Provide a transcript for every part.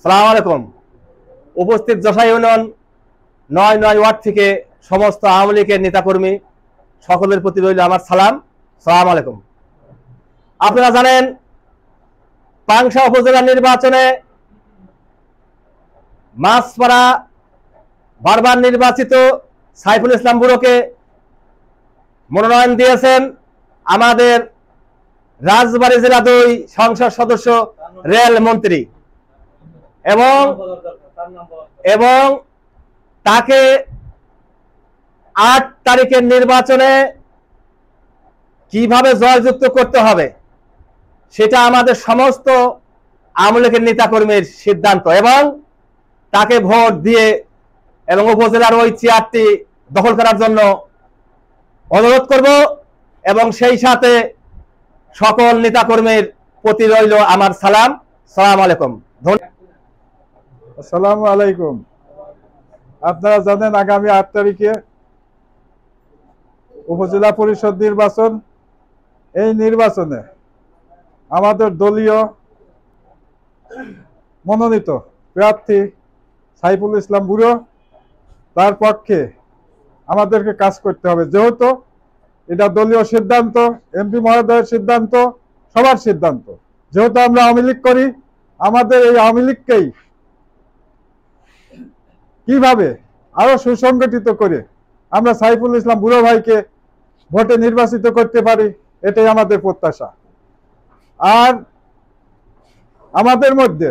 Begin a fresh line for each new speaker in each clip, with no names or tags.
সালাম আলাইকুম। উপস্থিত যশোর ইউনিয়ন ৯ ওয়ার্ড থেকে সমস্ত আওয়ামী লীগের নেতাকর্মী সকলের প্রতি রইল আমার সালাম। সালাম আলাইকুম। আপনারা জানেন পাংশা উপজেলা নির্বাচনে মাছপাড়া বারবার নির্বাচিত সাইফুল ইসলাম বুড়োকে মনোনয়ন দিয়েছেন আমাদের রাজবাড়ী জেলা ২ সংসদ সদস্য রেল মন্ত্রী এবং তাকে ৮ তারিখের নির্বাচনে কিভাবে জয়যুক্ত করতে হবে সেটা আমাদের সমস্ত আওয়ামী লীগের নেতাকর্মীর সিদ্ধান্ত, এবং তাকে ভোট দিয়ে এবং উপজেলার ওই চেয়ারটি দখল করার জন্য অনুরোধ করব, এবং সেই সাথে সকল নেতাকর্মীর প্রতি রইল আমার সালাম। সালাম আলাইকুম।
আসসালামু আলাইকুম। আপনারা জানেন আগামী ৮ তারিখে উপজেলা পরিষদ নির্বাচন। এই নির্বাচনে আমাদের দলীয় মনোনীত প্রার্থী সাইফুল ইসলাম বুড়ো, তার পক্ষে আমাদেরকে কাজ করতে হবে। যেহেতু এটা দলীয় সিদ্ধান্ত, এমপি মহোদয়ের সিদ্ধান্ত, সবার সিদ্ধান্ত। যেহেতু আমরা আওয়ামী লীগ করি, আমাদের এই আওয়ামী লীগকেই কিভাবে আরো সুসংগঠিত করে আমরা সাইফুল ইসলাম বুড়ো ভাইকে ভোটে নির্বাচিত করতে পারি, এটাই আমাদের প্রত্যাশা। আর আমাদের মধ্যে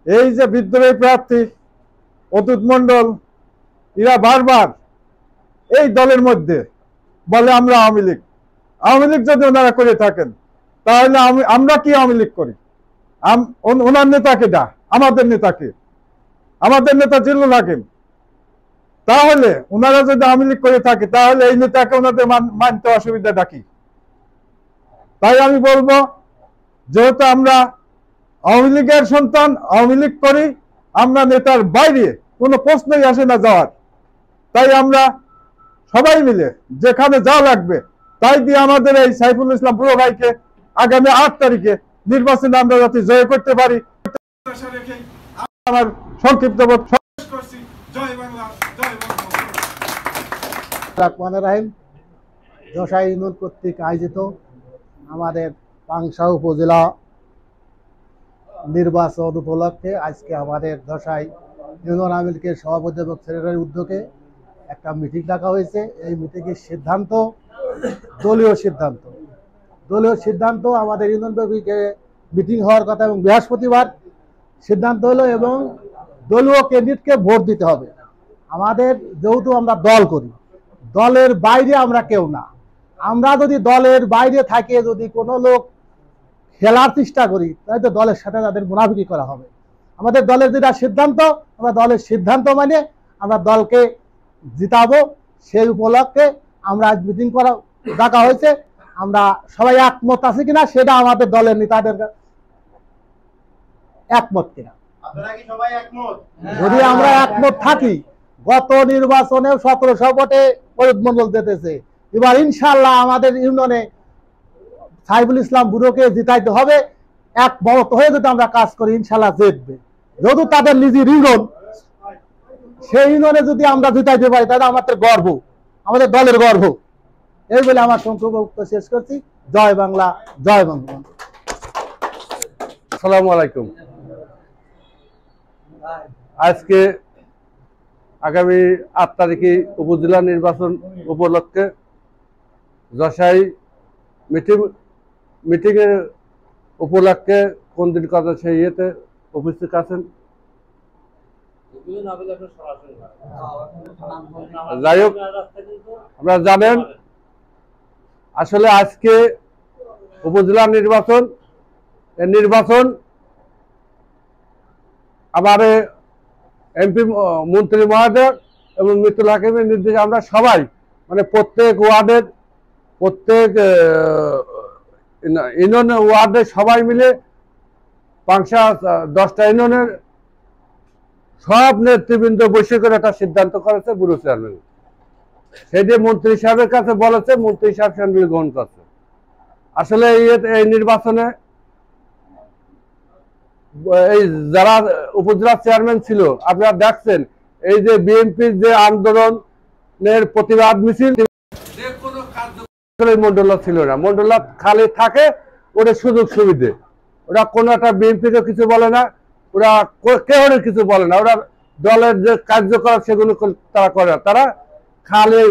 এই যে বিদ্রোহী প্রার্থী অতুল মণ্ডল, এরা বারবার এই দলের মধ্যে বলে আমরা আওয়ামী লীগ। আওয়ামী লীগ যদি ওনারা করে থাকেন তাহলে আমরা কি আওয়ামী লীগ করি? ওনার নেতাকে আমাদের নেতাকে, আমাদের নেতা জিল্লুল হাকিম। তাহলে ওনারা যদি আওয়ামী লীগ করে থাকে তাহলে এই নেতাকে ওনাদের মানতে অসুবিধাটা কি? তাই আমি বলবো, যেহেতু আমরা আওয়ামী লীগের সন্তান, আওয়ামী লীগ করি, আমরা নেতার বাইরে কোনো প্রশ্নই আসে না যাওয়ার। তাই আমরা সবাই মিলে যেখানে যা লাগবে তাই দিয়ে আমাদের এই সাইফুল ইসলাম বুড়ো ভাইকে আগামী ৮ তারিখে নির্বাচনে আমরা যাতে জয় করতে পারি, আমার সংক্ষিপ্ত শেষ করছি। জয় বাংলা, জয় বাংলা।
যশোর ইউনিয়ন কর্তৃক আয়োজিত আমাদের পাংশা উপজেলা নির্বাচন উপলক্ষে আজকে আমাদের যশোর ইউনিয়ন আওয়ামী লীগের সভাপতি এবং সেক্রেটারির উদ্যোগে একটা মিটিং ডাকা হয়েছে। এই মিটিংয়ের সিদ্ধান্ত দলীয় সিদ্ধান্ত। দলীয় সিদ্ধান্ত আমাদের ইউনিয়ন ব্যাপীকে মিটিং হওয়ার কথা, এবং বৃহস্পতিবার সিদ্ধান্ত হলো এবং দলীয় ক্যান্ডিডেটকে ভোট দিতে হবে। আমাদের যেহেতু আমরা দল করি, দলের বাইরে আমরা কেউ না। আমরা যদি দলের বাইরে থাকে, যদি কোনো লোক খেলার চেষ্টা করি, তাহলে তো দলের সাথে তাদের মুনাফিকি করা হবে। আমাদের দলের যেটা সিদ্ধান্ত, আমরা দলের সিদ্ধান্ত মানে আমরা দলকে জিতাবো। সেই উপলক্ষে আমরা আজ মিটিং ডাকা হয়েছে। আমরা সবাই একমত আছি কিনা সেটা আমাদের দলের নেতাদের একমত কিনা। যদি আমরা একমত থাকি, গত নির্বাচনে ১৭০০ ভোটে ফরিদ মন্ডল জিতেছে। এবার ইনশাল্লাহ আমাদের ইউনিয়নে সাইফুল ইসলাম বুড়োকে জিতাইতে হবে। একমত হয়ে যদি আমরা কাজ করি, ইনশাল্লাহ জিতবে। যদি তাদের নিজের ইউনিয়ন, সেই ইউনিয়নে যদি আমরা জিতাইতে পারি তাহলে আমাদের গর্ব, আমাদের দলের গর্ব। এই বলে আমার সংক্ষিপ্ত শেষ করছি। জয় বাংলা, জয় বঙ্গবন্ধু।
আসসালামু আলাইকুম। আজকে আগামী ৮ তারিখে উপজেলা নির্বাচন উপলক্ষে যশোর মিটিংয়ের উপলক্ষে কোন দিন কথা সেই ইয়েতে উপস্থিত আছেন। যাই হোক, আপনারা জানেন আসলে আজকে উপজেলা নির্বাচন, এই নির্বাচন আবার এমপি মন্ত্রী মহোদয় এবং মিতুল হাকিমের নির্দেশে আমরা সবাই মানে প্রত্যেক ওয়ার্ডের, প্রত্যেক ইউনিয়ন ওয়ার্ডে সবাই মিলে পাংশা 10টা ইউনিয়নের সব নেতৃবৃন্দ বসে করে একটা সিদ্ধান্ত করেছে বুড়ো চেয়ারম্যান। সেটি মন্ত্রী সাহেবের কাছে বলেছে, মন্ত্রী সাহেব সেগুলি গ্রহণ করছে। আসলে এই নির্বাচনে এই যারা উপজেলা চেয়ারম্যান ছিল আপনারা দেখছেন, এই যে বিএনপির যে আন্দোলনের প্রতিবাদ মিছিল, যে কোনো কার্যক্রম মন্ডলা ছিল না। মন্ডলা খালি থাকে ওটা সুযোগ সুবিধে, ওরা কোনো একটা বিএনপিকে কিছু বলে না, ওরা কেউ কিছু বলে না, ওরা দলের যে কার্যকলাপ সেগুলো তারা করে না। তারা খালি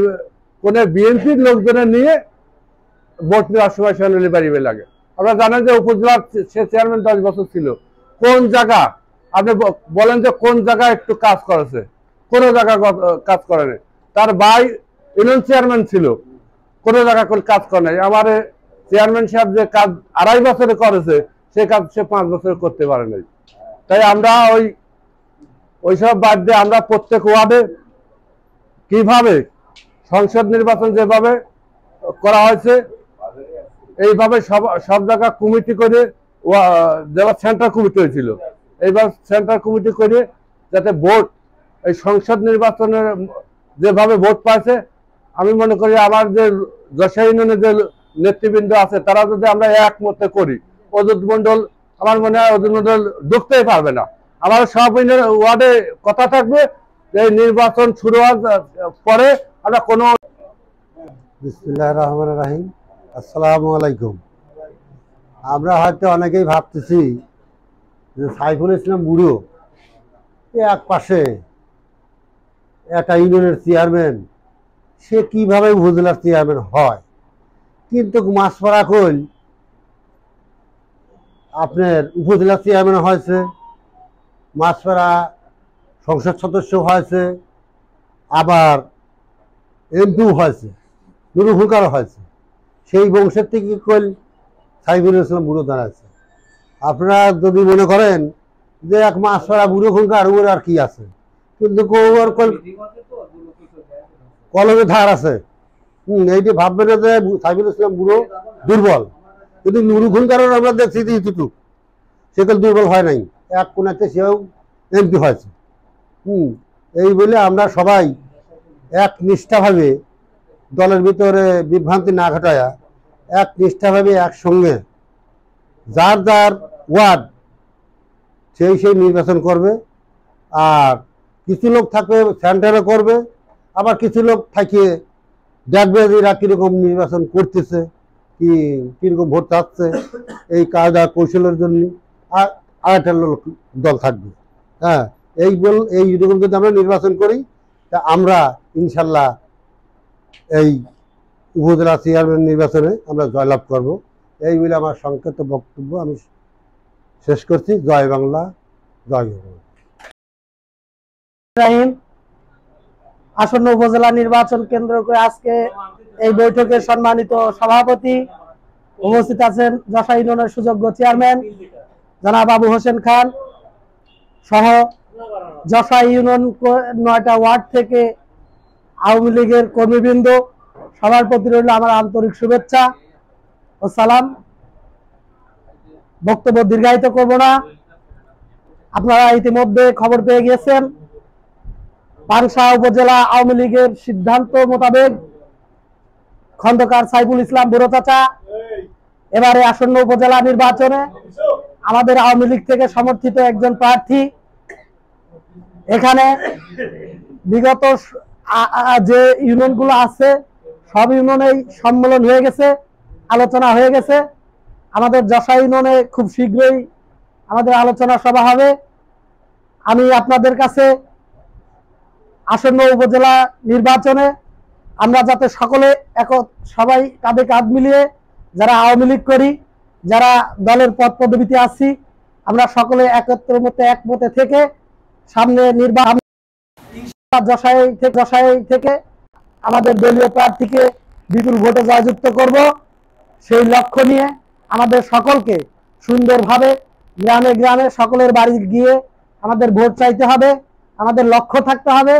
কোন বিএনপির লোকজনের নিয়ে ভোট নেওয়ার সময় সোনালী বাড়ি লাগে। আপনারা জানেন যে উপজেলার সে চেয়ারম্যান 10 বছর ছিল, কোন জায়গা আপনি বলেন যে কোন জায়গায় একটু কাজ করেছে? কোনো জায়গা কাজ করে নাই। তার ভাই ইউনিয়ন চেয়ারম্যান ছিল, কোনো জায়গা করে কাজ করে নাই। আমার চেয়ারম্যান সাহেব যে কাজ 2.5 বছরে করেছে সে কাজ সে 5 বছরে করতে পারে নাই। তাই আমরা ওইসব বাদ দিয়ে আমরা প্রত্যেক ওয়ার্ডে কিভাবে সংসদ নির্বাচন যেভাবে করা হয়েছে এইভাবে সব জায়গা কমিটি করে, যারা সেন্ট্রাল কমিটি হয়েছিল এইবার সেন্ট্রাল কমিটি করে যাতে ভোট এই সংসদ নির্বাচনের যেভাবে ভোট পাইছে, আমি মনে করি আমার যে যশোর ইউনিয়নের যে নেতৃবৃন্দ আছে তারা যদি আমরা একমতে করি, অজিত মন্ডল আমার মনে হয় অজিত মন্ডল ঢুকতেই পারবে না। আমার সব ওয়ার্ডে কথা থাকবে যে নির্বাচন শুরু হওয়ার পরে আমরা কোনো।
বিসমিল্লাহির রহমানির রহিম। আসসালামু আলাইকুম। আমরা হয়তো অনেকেই ভাবতেছি যে সাইফুল ইসলাম বুড়ো এক পাশে একটা ইউনিয়নের চেয়ারম্যান, সে কিভাবে উপজেলার চেয়ারম্যান হয়। কিন্তু মাছপাড়া কইল আপনার উপজেলা চেয়ারম্যান হয়েছে, মাছপাড়া সংসদ সদস্য হয়েছে, আবার এমপিও হয়েছে, নুরুল হুকারও হয়েছে। সেই বংশের থেকে কইল সাইফুল ইসলাম বুড়ো দাঁড়াচ্ছে। আপনারা যদি মনে করেন যে এক মাছপাড়া বুড়ো হুকার ওর আর কি আছে, কিন্তু কলমে ধার আছে। এইটি ভাববে না যে সাইফুল ইসলাম বুড়ো দুর্বল, কিন্তু নুরুল হুকারের আমরা দেখছি যে ইতুটুক সেগুলো দুর্বল হয় নাই, এক কোনাতে সেও এমপি হয়েছে। এই বলে আমরা সবাই এক নিষ্ঠাভাবে দলের ভিতরে বিভ্রান্তি না ঘটায়া এক নিষ্ঠাভাবে একসঙ্গে যার যার ওয়ার্ড সেই নির্বাচন করবে। আর কিছু লোক থাকবে সেন্টারে করবে, আবার কিছু লোক থাকিয়ে দেখবে যে এরা কীরকম নির্বাচন করতেছে, কীরকম ভোট চাচ্ছে, এই কায়দা কৌশলের জন্য আর একটা দল থাকবে। হ্যাঁ, এইরকম যদি আমরা নির্বাচন করি তা আমরা ইনশাল্লাহ এই উপজেলা চেয়ারম্যান নির্বাচনে আমরা জয়লাভ করব। এই বলে আমার সংক্ষিপ্ত বক্তব্য আমি শেষ করছি। জয় বাংলা, জয় বাংলা।
আসন্ন উপজেলা নির্বাচন কেন্দ্র করে আজকে এই বৈঠকে সম্মানিত সভাপতি উপস্থিত আছেন যশোর ইউনিয়নের সুযোগ্য চেয়ারম্যান জনাব আবু হোসেন খান সহ যশোর ইউনিয়ন 9টা ওয়ার্ড থেকে আওয়ামী লীগের কর্মীবৃন্দ, সবার প্রতি রইল আমার আন্তরিক শুভেচ্ছা ও সালাম। বক্তব্য দীর্ঘায়িত করব না, আপনারা ইতিমধ্যে খবর পেয়ে গিয়েছেন পাংশা উপজেলা আওয়ামী লীগের সিদ্ধান্ত মোতাবেক খন্দকার সাইফুল ইসলাম বুড়ো চাচা এবারে আসন্ন উপজেলা নির্বাচনে আমাদের আওয়ামী লীগ থেকে সমর্থিত একজন প্রার্থী। এখানে বিগত যে ইউনিয়নগুলো আছে সব ইউনিয়নেই সম্মেলন হয়ে গেছে, আলোচনা হয়ে গেছে। আমাদের যশোর ইউনিয়নে খুব শীঘ্রই আমাদের আলোচনা সভা হবে। আমি আপনাদের কাছে আসন্ন উপজেলা নির্বাচনে আমরা যাতে সকলে সবাই কাঁধে কাঁধ মিলিয়ে যারা আওয়ামী লীগ করি, যারা দলের পদ পদবিতে আছি, আমরা সকলে একমতে থেকে সামনে নির্বাচন যশোর থেকে আমাদের দলীয় প্রার্থীকে বিপুল ভোটে জয়যুক্ত করব। সেই লক্ষ্য নিয়ে আমাদের সকলকে সুন্দরভাবে গ্রামে গ্রামে সকলের বাড়ি গিয়ে আমাদের ভোট চাইতে হবে। আমাদের লক্ষ্য থাকতে হবে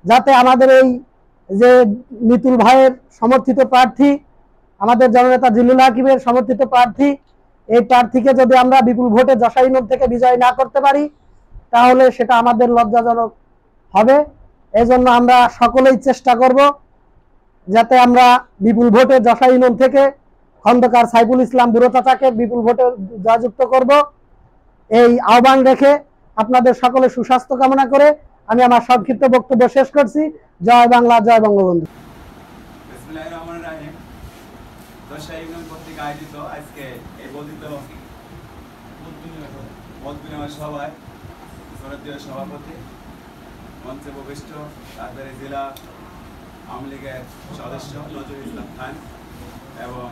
যাতে আমাদের এই যে মিতুল ভাইয়ের সমর্থিত প্রার্থী, আমাদের জননেতা জিল্লুল হাকিমের সমর্থিত প্রার্থী, এই প্রার্থীকে যদি আমরা বিপুল ভোটে যশোর ইউনিয়ন থেকে বিজয় না করতে পারি তাহলে সেটা আমাদের লজ্জাজনক হবে। এজন্য আমরা সকলেই চেষ্টা করব যাতে আমরা বিপুল ভোটে যশোর ইউনিয়ন থেকে খন্দকার সাইফুল ইসলাম বুড়ো চাচাকে বিপুল ভোটে জয়যুক্ত করব। এই আহ্বান রেখে আপনাদের সকলের সুস্বাস্থ্য কামনা করে আমি আমার সংক্ষিপ্ত বক্তব্য শেষ করছি। জয় বাংলা, জয় বঙ্গবন্ধু।
বিসমিল্লাহির রহমানির রহিম। দশা ইউনিয়ন কর্তৃক আয়োজিত আজকে এই বর্ধিত মত বিনিময় সভায় সনদীয় সভাপতি, মঞ্চে উপবিষ্ট রাজবাড়ী জেলা আওয়ামী লীগের সদস্য নজরুল ইসলাম খান এবং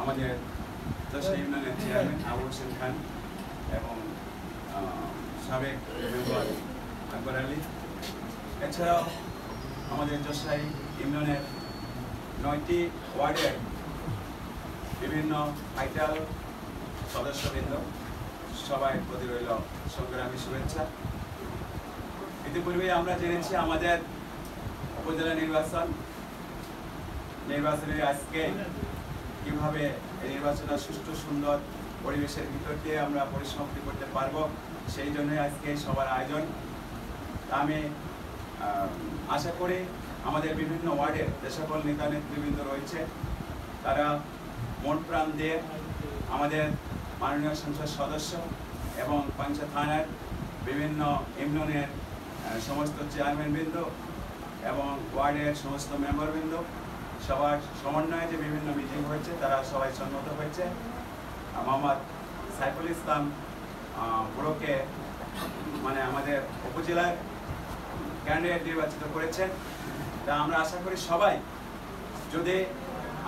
আমাদের দশা ইউনিয়নের চেয়ারম্যান আবু হোসেন খান এবং সাবেক মেম্বার আকবর আলী, এছাড়াও আমাদের যশাই ইউনিয়নের 9টি ওয়ার্ডের বিভিন্ন ভাইটাল সদস্যবৃন্দ, সবাই প্রতি রইল সংগ্রামী শুভেচ্ছা। ইতিপূর্বে আমরা জেনেছি আমাদের উপজেলা নির্বাচনের আজকে কিভাবে এই নির্বাচনের সুষ্ঠু সুন্দর পরিবেশের ভিতর দিয়ে আমরা পরিসমাপ্তি করতে পারবো, সেই জন্যই আজকে সবার আয়োজন। আমি আশা করি আমাদের বিভিন্ন ওয়ার্ডের যে সকল নেতা নেতৃবৃন্দ রয়েছে তারা মন প্রাণ দিয়ে আমাদের মাননীয় সংসদ সদস্য এবং পাংশা থানার বিভিন্ন ইউনিয়নের সমস্ত চেয়ারম্যানবৃন্দ এবং ওয়ার্ডের সমস্ত মেম্বারবৃন্দ সবার সমন্বয়ে যে বিভিন্ন মিটিং হয়েছে তারা সবাই সম্মত হয়েছে মোহাম্মদ সাইফুল ইসলাম বুড়োকে মানে আমাদের উপজেলার ক্যান্ডিডেট নির্বাচিত করেছেন। তা আমরা আশা করি সবাই যদি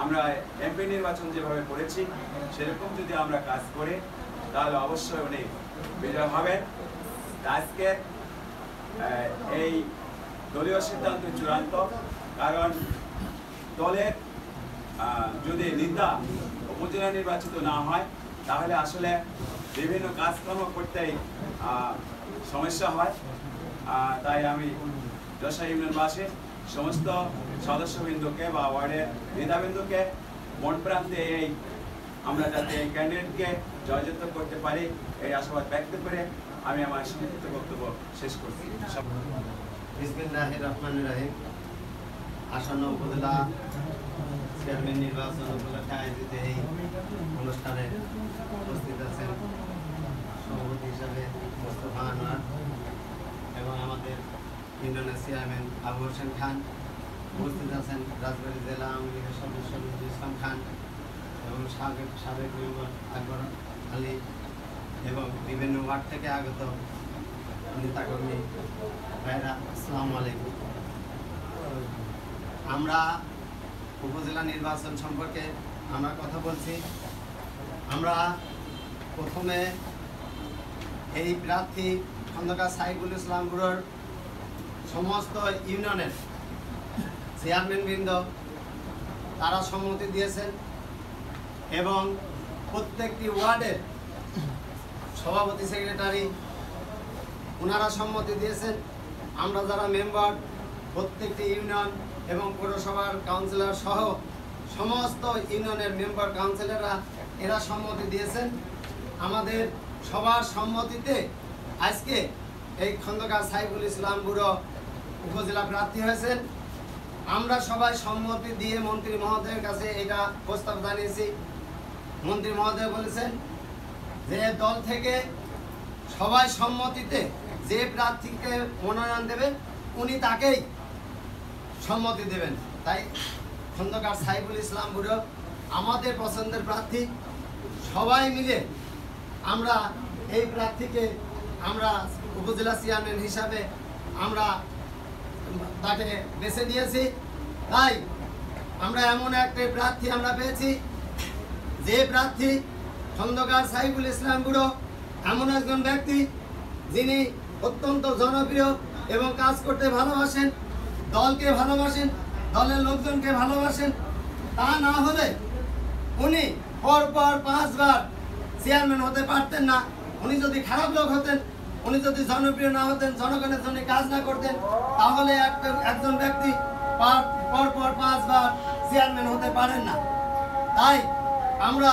আমরা এমপি নির্বাচন যেভাবে করেছি সেরকম যদি আমরা কাজ করি তাহলে অবশ্যই উনি বিজয় হবেন। আজকে এই দলীয় সিদ্ধান্ত চূড়ান্ত, কারণ দলের যদি নেতা উপজেলা নির্বাচিত না হয় তাহলে আসলে বিভিন্ন কাজকর্ম করতেই সমস্যা হয়। তাই আমি যশা ইউনিয়নবাসী সমস্ত সদস্যবৃন্দকে বা ওয়ার্ডের নেতাবৃন্দকে মন প্রান্তে এই আমরা যাতে এই ক্যান্ডিডেটকে জয়যুক্ত করতে পারি এই আশাবাদ ব্যক্ত করে আমি আমার সংক্ষিপ্ত বক্তব্য শেষ করছি।
বিসমিল্লাহির রহমানির রহিম। আসন্ন উপজেলা চেয়ারম্যান নির্বাচন উপলক্ষে আয়োজিত এই অনুষ্ঠানে উপস্থিত আছেন সভাপতি হিসাবে মোস্তফা আনোয়ার এবং আমাদের ইউনিয়নের চেয়ারম্যান আবু হোসেন খান, উপস্থিত আছেন রাজবাড়ী জেলা আওয়ামী লীগের সদস্য নজরুল ইসলাম খান এবং সাবেক মেম্বার আকবর আলী এবং বিভিন্ন ওয়ার্ড থেকে আগত নেতাকর্মী ভাইরা, আসসালামু আলাইকুম। আমরা উপজেলা নির্বাচন সম্পর্কে আমরা কথা বলছি। আমরা প্রথমে এই প্রার্থী খন্দকার সাইফুল ইসলাম বুড়োর সমস্ত ইউনিয়নের চেয়ারম্যানবৃন্দ তারা সম্মতি দিয়েছেন এবং প্রত্যেকটি ওয়ার্ডের সভাপতি সেক্রেটারি ওনারা সম্মতি দিয়েছেন। আমরা যারা মেম্বার প্রত্যেকটি ইউনিয়ন এবং পৌরসভার কাউন্সিলর সহ সমস্ত ইউনিয়নের মেম্বার কাউন্সিলররা এরা সম্মতি দিয়েছেন। আমাদের সবার সম্মতিতে আজকে এই খন্দকার সাইফুল ইসলাম বুড়ো উপজেলা প্রার্থী হয়েছেন। আমরা সবাই সম্মতি দিয়ে মন্ত্রী মহোদয়ের কাছে এটা প্রস্তাব জানিয়েছি। মন্ত্রী মহোদয় বলেছেন যে দল থেকে সবাই সম্মতিতে যে প্রার্থীকে মনোনয়ন দেবেন উনি তাকেই সম্মতি দেবেন। তাই খন্দকার সাইফুল ইসলাম বুড়ো আমাদের পছন্দের প্রার্থী। সবাই মিলে আমরা এই প্রার্থীকে আমরা উপজেলা চেয়ারম্যান হিসাবে আমরা তাকে বেছে নিয়েছি। তাই আমরা এমন একটা প্রার্থী আমরা পেয়েছি যে প্রার্থী খন্দকার সাইফুল ইসলাম বুড়ো এমন একজন ব্যক্তি যিনি অত্যন্ত জনপ্রিয় এবং কাজ করতে ভালোবাসেন, দলকে ভালোবাসেন, দলের লোকজনকে ভালোবাসেন। তা না হলে উনি পরপর 5 বার চেয়ারম্যান হতে পারতেন না। উনি যদি খারাপ লোক হতেন, উনি যদি জনপ্রিয় না হতেন, জনগণের জন্য কাজ না করতেন, তাহলে একজন ব্যক্তি পরপর 5 বার চেয়ারম্যান হতে পারেন না। তাই আমরা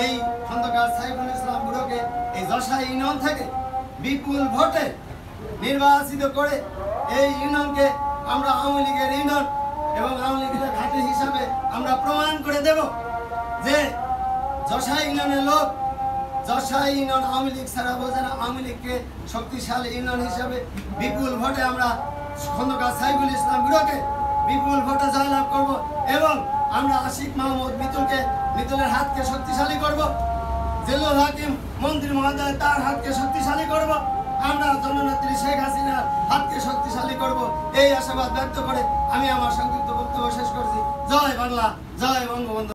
এই খন্দকার সাইফুল ইসলাম বুড়োকে এই যশা ইউনিয়ন থেকে বিপুল ভোটে নির্বাচিত করে এই ইউনিয়নকে আমরা আওয়ামী লীগের ইউনিয়ন এবং আওয়ামী লীগের ঘাঁটি হিসাবে আমরা প্রমাণ করে দেব যে যশা ইউনিয়নের লোক যশোর ইউনিয়ন আওয়ামী লীগ ছাড়া উপজেলা আওয়ামী লীগকে শক্তিশালী ইউনিয়ন হিসাবে বিপুল ভোটে আমরা খন্দকার সাইফুল ইসলাম ব্যুরোকে বিপুল ভোটে জয়লাভ করব এবং আমরা আশিক মাহমুদ মিতুলের হাতকে শক্তিশালী করব। জেলুল হাকিম মন্ত্রী মহোদয় তার হাতকে শক্তিশালী করব। আমরা জননেত্রী শেখ হাসিনার হাতকে শক্তিশালী করব। এই আশাবাদ ব্যক্ত করে আমি আমার সংক্ষিপ্ত বক্তব্য শেষ করছি। জয় বাংলা, জয় বঙ্গবন্ধু।